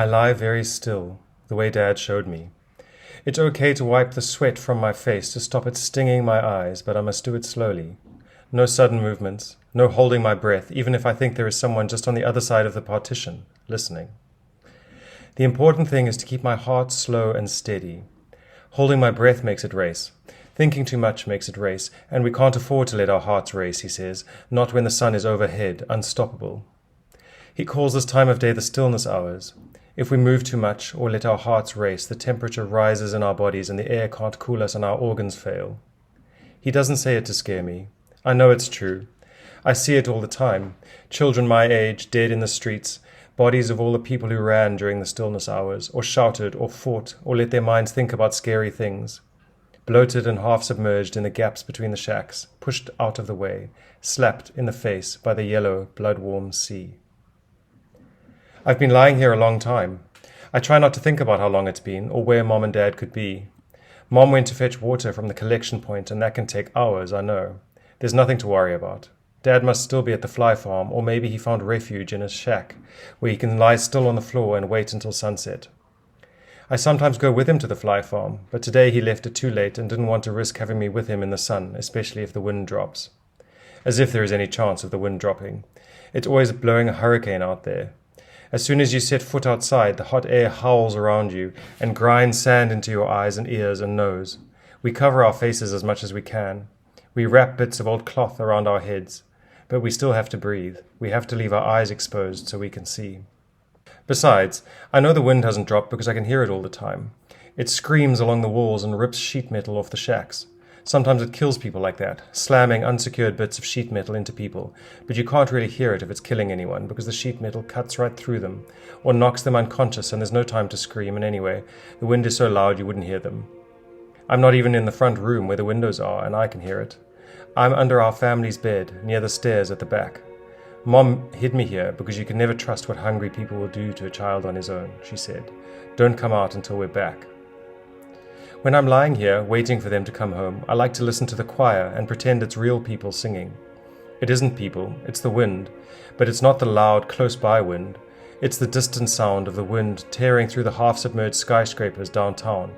I lie very still, the way Dad showed me. It's okay to wipe the sweat from my face to stop it stinging my eyes, but I must do it slowly. No sudden movements, no holding my breath, even if I think there is someone just on the other side of the partition, listening. The important thing is to keep my heart slow and steady. Holding my breath makes it race. Thinking too much makes it race, and we can't afford to let our hearts race, he says, not when the sun is overhead, unstoppable. He calls this time of day the stillness hours. If we move too much or let our hearts race, the temperature rises in our bodies and the air can't cool us and our organs fail. He doesn't say it to scare me. I know it's true. I see it all the time. Children my age, dead in the streets, bodies of all the people who ran during the stillness hours, or shouted, or fought, or let their minds think about scary things. Bloated and half submerged in the gaps between the shacks, pushed out of the way, slapped in the face by the yellow, blood-warm sea. I've been lying here a long time. I try not to think about how long it's been, or where Mom and Dad could be. Mom went to fetch water from the collection point, and that can take hours, I know. There's nothing to worry about. Dad must still be at the fly farm, or maybe he found refuge in his shack, where he can lie still on the floor and wait until sunset. I sometimes go with him to the fly farm, but today he left it too late and didn't want to risk having me with him in the sun, especially if the wind drops. As if there is any chance of the wind dropping. It's always blowing a hurricane out there. As soon as you set foot outside, the hot air howls around you and grinds sand into your eyes and ears and nose. We cover our faces as much as we can. We wrap bits of old cloth around our heads. But we still have to breathe. We have to leave our eyes exposed so we can see. Besides, I know the wind hasn't dropped because I can hear it all the time. It screams along the walls and rips sheet metal off the shacks. Sometimes it kills people like that, slamming unsecured bits of sheet metal into people, but you can't really hear it if it's killing anyone because the sheet metal cuts right through them, or knocks them unconscious and there's no time to scream, and anyway, the wind is so loud you wouldn't hear them. I'm not even in the front room where the windows are, and I can hear it. I'm under our family's bed, near the stairs at the back. Mom hid me here because you can never trust what hungry people will do to a child on his own, she said. Don't come out until we're back. When I'm lying here, waiting for them to come home, I like to listen to the choir and pretend it's real people singing. It isn't people, it's the wind, but it's not the loud, close-by wind. It's the distant sound of the wind tearing through the half-submerged skyscrapers downtown,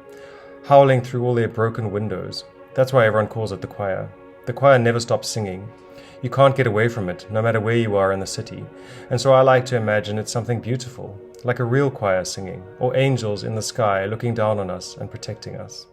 howling through all their broken windows. That's why everyone calls it the choir. The choir never stops singing. You can't get away from it, no matter where you are in the city, and so I like to imagine it's something beautiful, like a real choir singing, or angels in the sky looking down on us and protecting us.